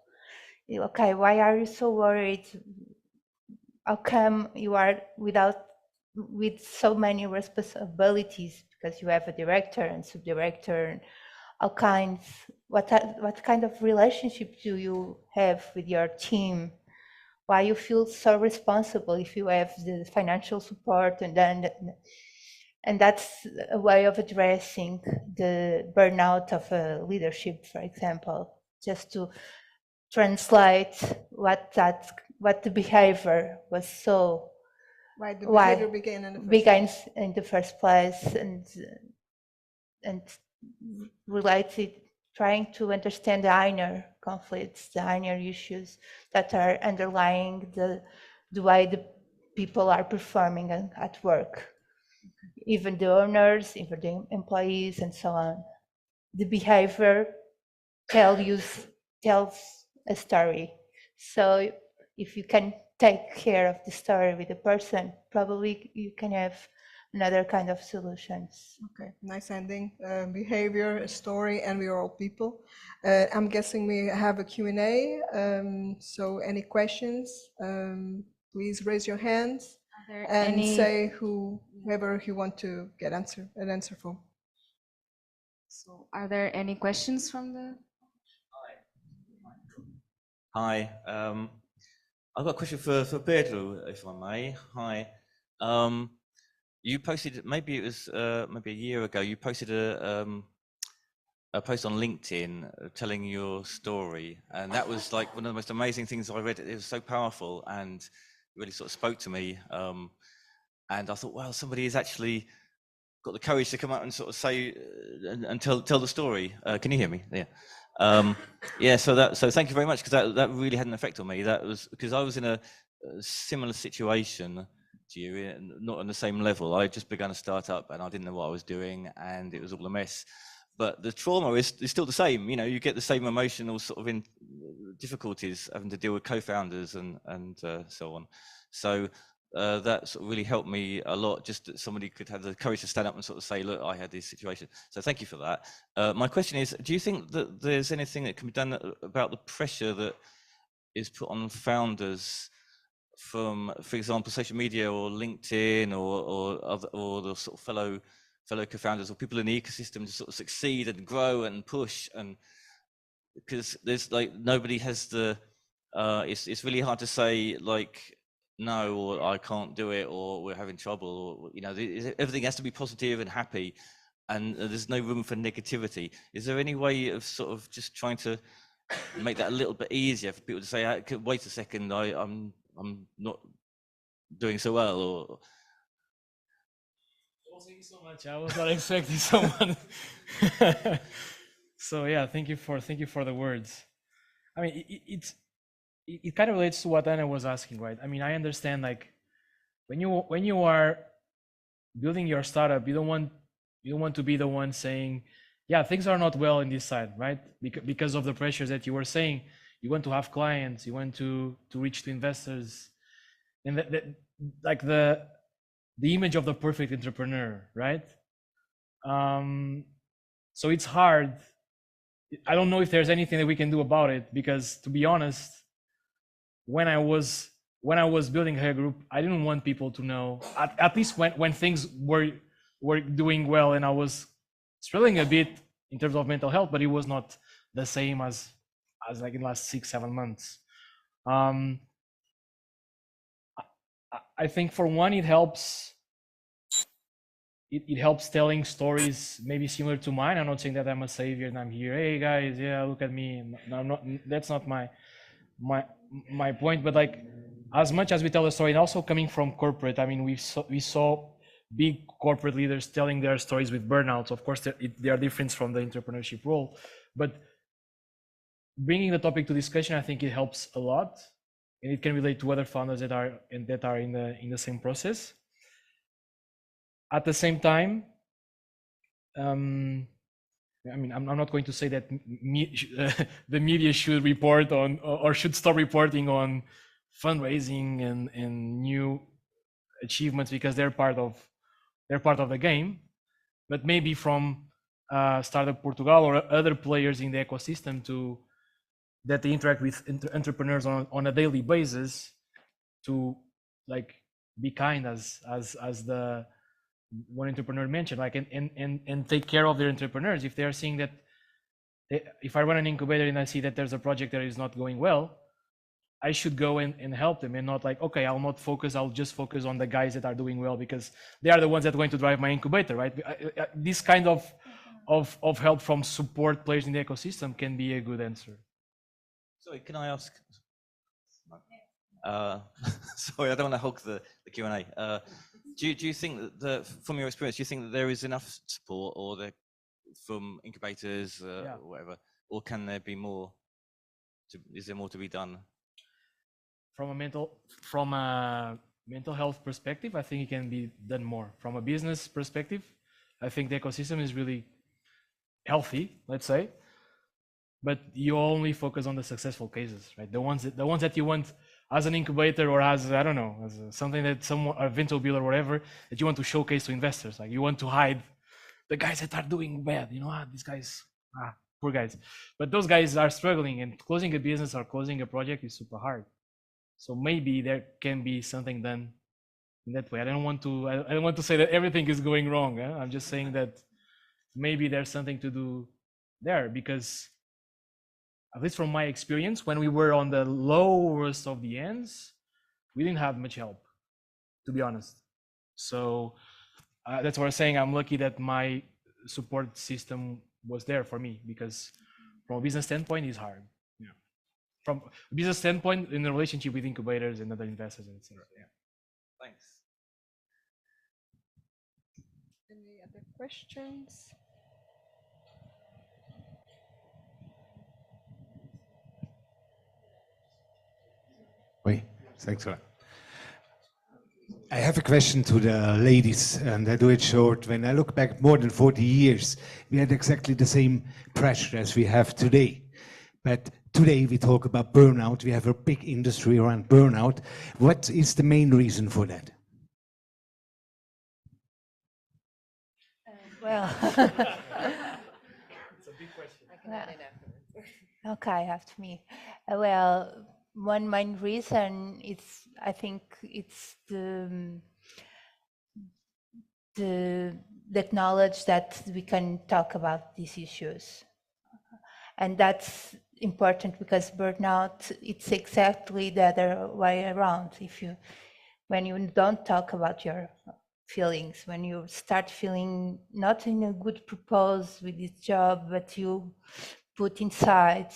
Okay, why are you so worried? How come you are with so many responsibilities? Because you have a director and subdirector and all kinds. What kind of relationship do you have with your team? Why you feel so responsible if you have the financial support and that's a way of addressing the burnout of leadership, for example, just to translate what the behavior was so. Why the behavior began in the first place, and related, trying to understand the inner conflicts, the inner issues that are underlying the way the people are performing at work, even the owners, even the employees, and so on. The behavior tells a story. So if you can take care of the story with the person, probably you can have another kind of solutions. Okay, nice ending. Behavior, a story, and we are all people. I'm guessing we have a Q&A. So any questions, please raise your hands and say whoever you want to get an answer from. So are there any questions from the... Hi, I've got a question for Pedro, if I may. Hi. You posted, maybe it was maybe a year ago, you posted a post on LinkedIn telling your story, and that was like one of the most amazing things I read. It was so powerful and really sort of spoke to me. And I thought, wow, somebody has actually got the courage to come out and sort of say and tell the story. Can you hear me? Yeah. Yeah. So thank you very much, because that really had an effect on me. That was because I was in a similar situation to you, not on the same level. I had just begun a startup and I didn't know what I was doing, and it was all a mess. But the trauma is still the same. You know, you get the same emotional sort of difficulties having to deal with co-founders and so on. So that sort of really helped me a lot, just that somebody could have the courage to stand up and sort of say, look, I had this situation. So thank you for that. My question is, do you think that there's anything that can be done about the pressure that is put on founders from, for example, social media or LinkedIn or the sort of fellow co-founders or people in the ecosystem to sort of succeed and grow and push? And because there's like, nobody has the it's really hard to say like no, or I can't do it, or we're having trouble, or, you know, everything has to be positive and happy, and there's no room for negativity. Is there any way of sort of just trying to make that a little bit easier for people to say, wait a second, I'm not doing so well? Or Thank you so much. I was not expecting someone. So yeah, thank you for the words. I mean, it kind of relates to what Anna was asking, right? I mean, I understand, like, when you are building your startup, you don't want to be the one saying, yeah, things are not well in this side, right? Because of the pressures that you were saying. You want to have clients, you want to reach to investors, and like the image of the perfect entrepreneur, right? So it's hard. I don't know if there's anything that we can do about it, because, to be honest, when I was building her group, I didn't want people to know, at least when things were doing well, and I was struggling a bit in terms of mental health, but it was not the same as like in the last 6-7 months. I think, for one, it helps. It helps telling stories maybe similar to mine. I'm not saying that I'm a savior and I'm here, hey guys, yeah, look at me. No, I'm not. That's not my point. But, like, as much as we tell the story, and also coming from corporate, I mean, we saw big corporate leaders telling their stories with burnouts. Of course, they are different from the entrepreneurship role, but bringing the topic to discussion, I think it helps a lot, and it can relate to other founders that are in the same process. At the same time, I mean, I'm not going to say that the media should report on, or should stop reporting on, fundraising and new achievements, because they're part of the game. But maybe from Startup Portugal or other players in the ecosystem that they interact with entrepreneurs on a daily basis, to, like, be kind, as the one entrepreneur mentioned, like, and take care of their entrepreneurs. If they are seeing that, if I run an incubator and I see that there's a project that is not going well, I should go and help them, and not like, okay, I'll just focus on the guys that are doing well, because they are the ones that are going to drive my incubator, right? This kind of help from support players in the ecosystem can be a good answer. Sorry, can I ask? Sorry, I don't want to hog the Q&A. Do you think that, from your experience, do you think that there is enough support, or from incubators, or whatever, or can there be more? Is there more to be done? From a mental health perspective, I think it can be done more. From a business perspective, I think the ecosystem is really healthy, let's say, but you only focus on the successful cases, right? The ones that you want as an incubator, or as, I don't know, as something that a venture build or whatever, that you want to showcase to investors. Like, you want to hide the guys that are doing bad, these guys, poor guys. But those guys are struggling, and closing a business or closing a project is super hard. So maybe there can be something done in that way. I don't want to say that everything is going wrong. I'm just saying that maybe there's something to do there, because, at least from my experience, when we were on the lowest of the ends, we didn't have much help, to be honest. So that's what I'm saying. I'm lucky that my support system was there for me, because from a business standpoint, it's hard. Yeah. From a business standpoint, in the relationship with incubators and other investors, etc. Yeah. Thanks. Any other questions? Wait, thanks a lot. I have a question to the ladies, and I do it short. When I look back more than 40 years, we had exactly the same pressure as we have today. But today we talk about burnout. We have a big industry around burnout. What is the main reason for that? Well, It's a big question. okay, after me. Well, one main reason is, I think, it's the knowledge that we can talk about these issues, and that's important, because burnout, it's exactly the other way around. When you don't talk about your feelings, when you start feeling not in a good purpose with this job, but you put inside,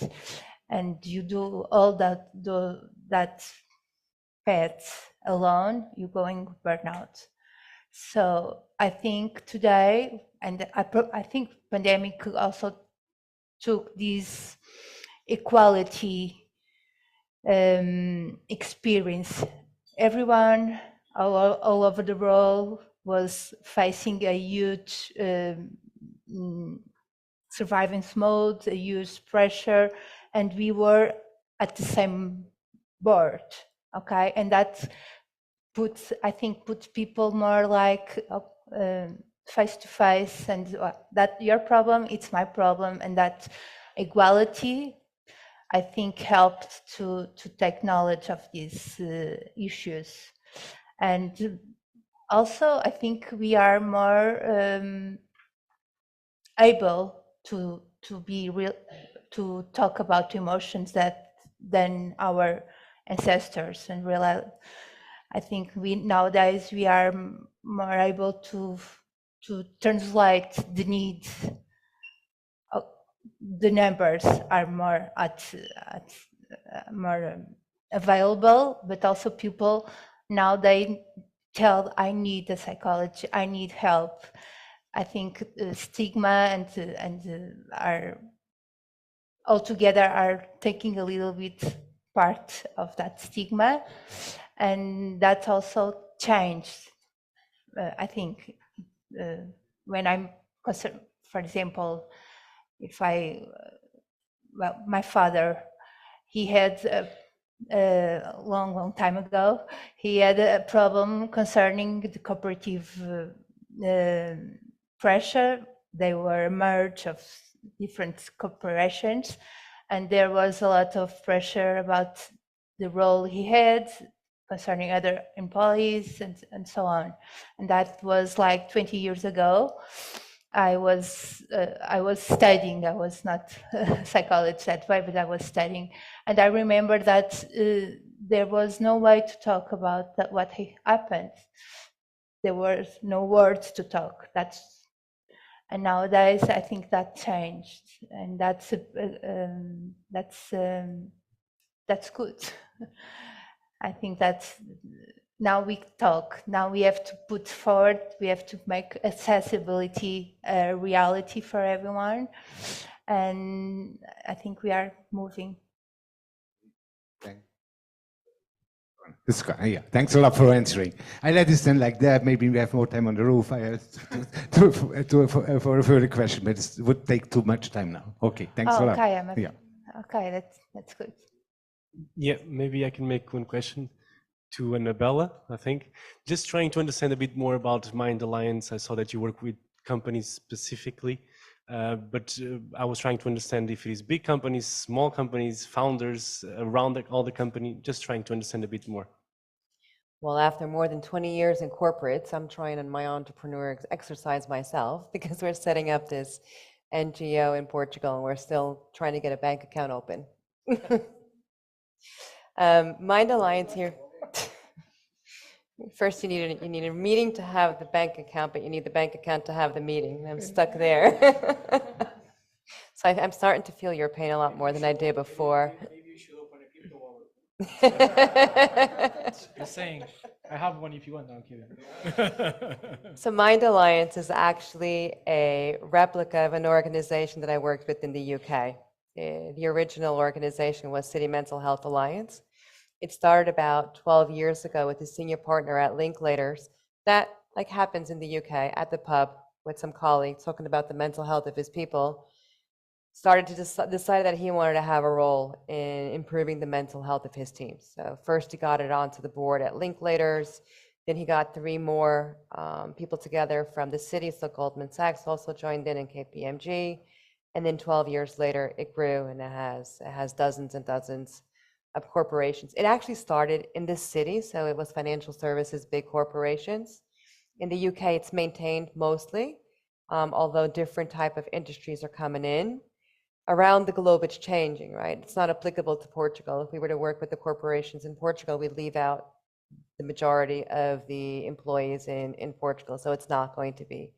and you do all that path alone, you're going burnout. So I think today, and I think pandemic also took this equality experience. Everyone all over the world was facing a huge survivance mode, a huge pressure, and we were at the same board, okay? And that puts, I think, puts people more like face to face, and that your problem, it's my problem, and that equality, I think, helped to take knowledge of these issues. And also, I think we are more able to be real, to talk about emotions than our ancestors, and realize. I think nowadays we are more able to translate the needs. The numbers are more more available, but also people now they tell, I need a psychology, I need help. I think stigma and are altogether are taking a little bit part of that stigma, and that also changed. I think when I'm concerned, for example, if well, my father, he had a long time ago, he had a problem concerning the cooperative pressure. They were a merge of different corporations, and there was a lot of pressure about the role he had concerning other employees and so on. And that was like 20 years ago. I was studying. I was not a psychologist that way, but I was studying, and I remember that there was no way to talk about what happened. There was no words to talk. And nowadays I think that changed, and that's good. I think that's. Now we talk, now we have to put forward, we have to make accessibility a reality for everyone. And I think we are moving. Yeah, thanks a lot for answering. I let it stand like that. Maybe we have more time on the roof. I have for a further question, but it would take too much time now. Okay, thanks a lot. Okay, yeah. Okay, that's good. Yeah, maybe I can make one question to Anabela, I think. Just trying to understand a bit more about MindAlliance. I saw that you work with companies specifically, but I was trying to understand if it is big companies, small companies, founders around all the company, just trying to understand a bit more. Well, after more than 20 years in corporates, I'm trying on my entrepreneur exercise myself, because we're setting up this NGO in Portugal and we're still trying to get a bank account open. MindAlliance here. First, you need a meeting to have the bank account, but you need the bank account to have the meeting. I'm stuck there. So I'm starting to feel your pain a lot more than I did before. Maybe you should open a crypto wallet. Just saying, I have one if you want. No, I'm kidding. So MindAlliance is actually a replica of an organization that I worked with in the UK. The original organization was City Mental Health Alliance. It started about 12 years ago with a senior partner at Linklaters. That like happens in the UK at the pub with some colleagues talking about the mental health of his people. Started to decide that he wanted to have a role in improving the mental health of his team. So first he got it onto the board at Linklaters. Then he got 3 more people together from the city. So Goldman Sachs also joined in, and KPMG. And then 12 years later, it grew, and it has dozens and dozens of corporations. It actually started in this city, so it was financial services, big corporations. In the UK, it's maintained mostly, although different type of industries are coming in. Around the globe, it's changing, right? It's not applicable to Portugal. If we were to work with the corporations in Portugal, we'd leave out the majority of the employees in Portugal. So it's not going to be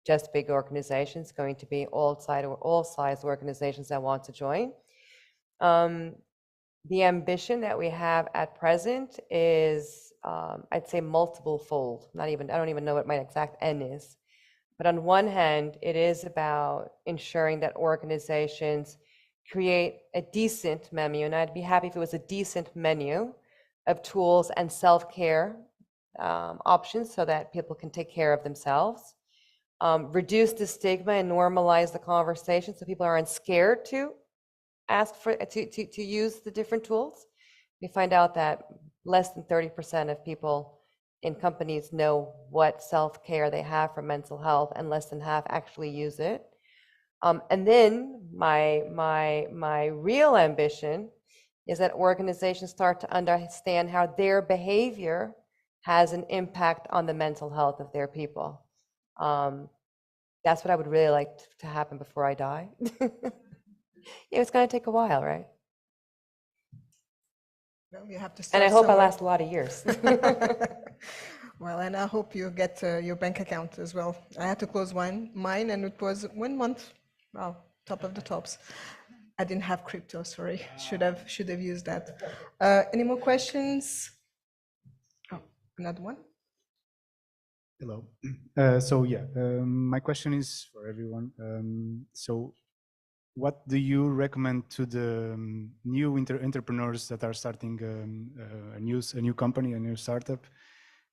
just big organizations, it's going to be all size organizations that want to join. The ambition that we have at present is, I'd say, multiple fold. I don't even know what my exact N is. But on one hand, it is about ensuring that organizations create a decent menu, and I'd be happy if it was a decent menu of tools and self-care options so that people can take care of themselves. Reduce the stigma and normalize the conversation so people aren't scared to ask for to use the different tools. We find out that less than 30% of people in companies know what self-care they have for mental health, and less than half actually use it. And then my real ambition is that organizations start to understand how their behavior has an impact on the mental health of their people. That's what I would really like to happen before I die. Yeah, it's going to take a while, right? Well, you have to And start I hope somewhere. I last a lot of years. Well, and I hope you get your bank account as well. I had to close mine, and it was 1 month. Wow, top of the tops. I didn't have crypto. Sorry, should have used that. Any more questions? Oh, another one. Hello. My question is for everyone. So what do you recommend to the new entrepreneurs that are starting a new company, a new startup?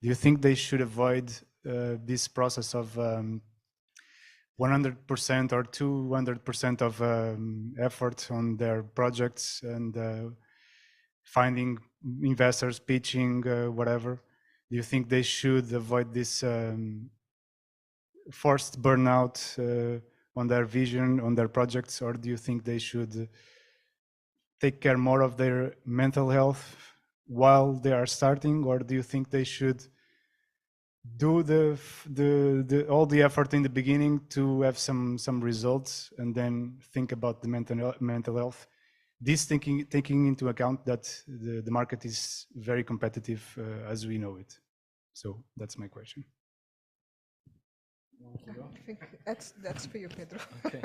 Do you think they should avoid this process of 100% or 200% of effort on their projects and finding investors, pitching, whatever? Do you think they should avoid this forced burnout on their vision, on their projects, or do you think they should take care more of their mental health while they are starting, or do you think they should do all the effort in the beginning to have some results and then think about the mental health? This taking into account that the market is very competitive as we know it. So that's my question. I think that's for you, Pedro. Okay.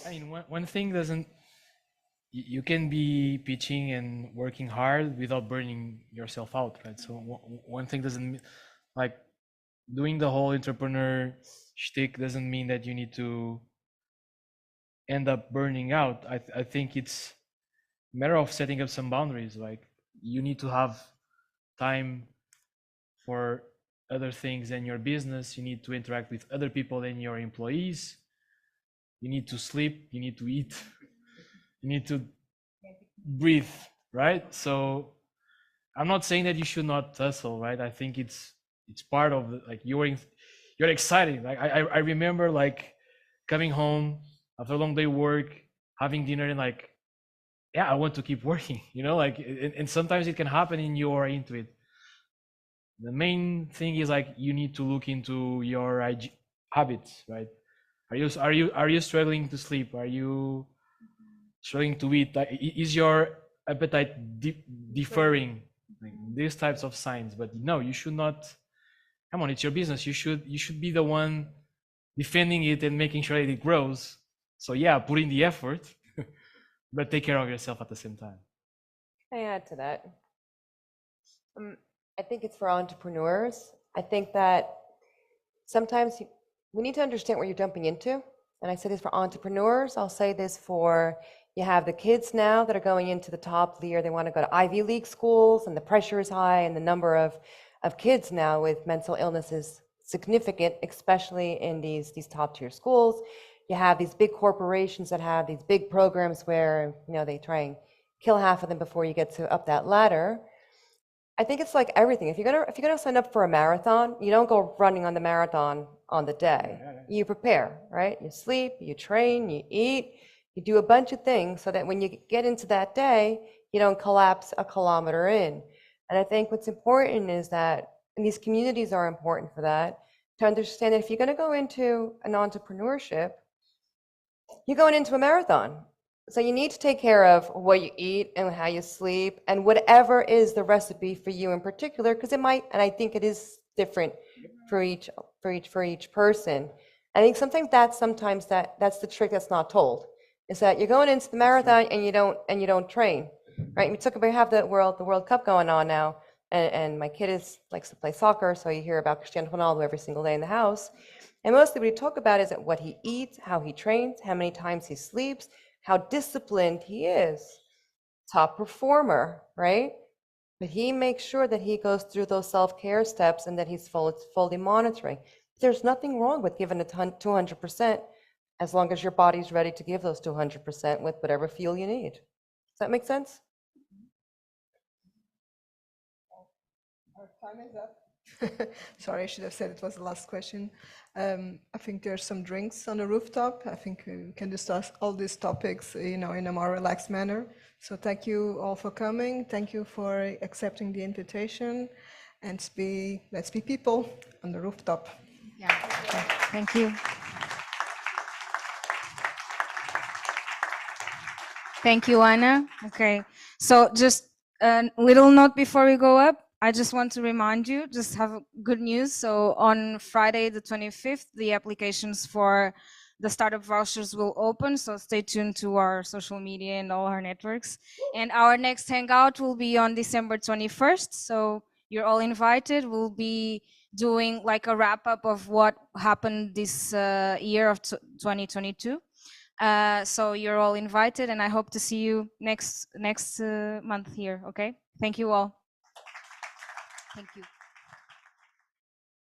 I mean, one thing doesn't. You can be pitching and working hard without burning yourself out, right? So one thing doesn't, like, doing the whole entrepreneur shtick doesn't mean that you need to end up burning out. I think it's a matter of setting up some boundaries. Like, you need to have time for other things than your business. You need to interact with other people than your employees. You need to sleep, you need to eat, you need to breathe, right? So I'm not saying that you should not hustle, right? I think it's part of the, like, you're excited. Like I remember, like, coming home after a long day work, having dinner, and like, yeah, I want to keep working, you know, like, and sometimes it can happen and you are into it. The main thing is, like, you need to look into your habits, right? Are you struggling to sleep? Are you struggling to eat? Like, is your appetite deferring? Like, these types of signs. But no, you should not. Come on, it's your business. You should be the one defending it and making sure that it grows. So yeah, put in the effort, but take care of yourself at the same time. Can I add to that? I think it's for entrepreneurs. I think that sometimes we need to understand what you're jumping into. And I say this for entrepreneurs. I'll say this for, you have the kids now that are going into the top tier. They want to go to Ivy League schools, and the pressure is high, and the number of kids now with mental illness is significant, especially in these top tier schools. You have these big corporations that have these big programs where, you know, they try and kill half of them before you get to up that ladder. I think it's like everything. If you're gonna sign up for a marathon, you don't go running on the marathon on the day. You prepare, right? You sleep, you train, you eat, you do a bunch of things so that when you get into that day, you don't collapse a kilometer in. And I think what's important is that, and these communities are important for that, to understand that if you're gonna go into an entrepreneurship, you're going into a marathon. So you need to take care of what you eat and how you sleep and whatever is the recipe for you in particular, because it might, and I think it is different for each person. I think sometimes that's the trick that's not told, is that you're going into the marathon and you don't train. right? We have the World Cup going on now, and my kid likes to play soccer, so you hear about Cristiano Ronaldo every single day in the house. And mostly what he talk about is what he eats, how he trains, how many times he sleeps, how disciplined he is. Top performer, right? But he makes sure that he goes through those self-care steps and that he's fully monitoring. There's nothing wrong with giving 200% as long as your body's ready to give those 200% with whatever fuel you need. Does that make sense? Our time is up. Sorry, I should have said it was the last question. I think there's some drinks on the rooftop. I think we can discuss all these topics, in a more relaxed manner. So thank you all for coming. Thank you for accepting the invitation. And let's be people on the rooftop. Yeah. Okay. Thank you. Thank you, Anna. Okay. So just a little note before we go up. I just want to remind you, just have good news. So on Friday, the 25th, the applications for the startup vouchers will open. So stay tuned to our social media and all our networks. And our next hangout will be on December 21st. So you're all invited. We'll be doing like a wrap up of what happened this year of 2022. So you're all invited, and I hope to see you next month here. Okay. Thank you all. Thank you.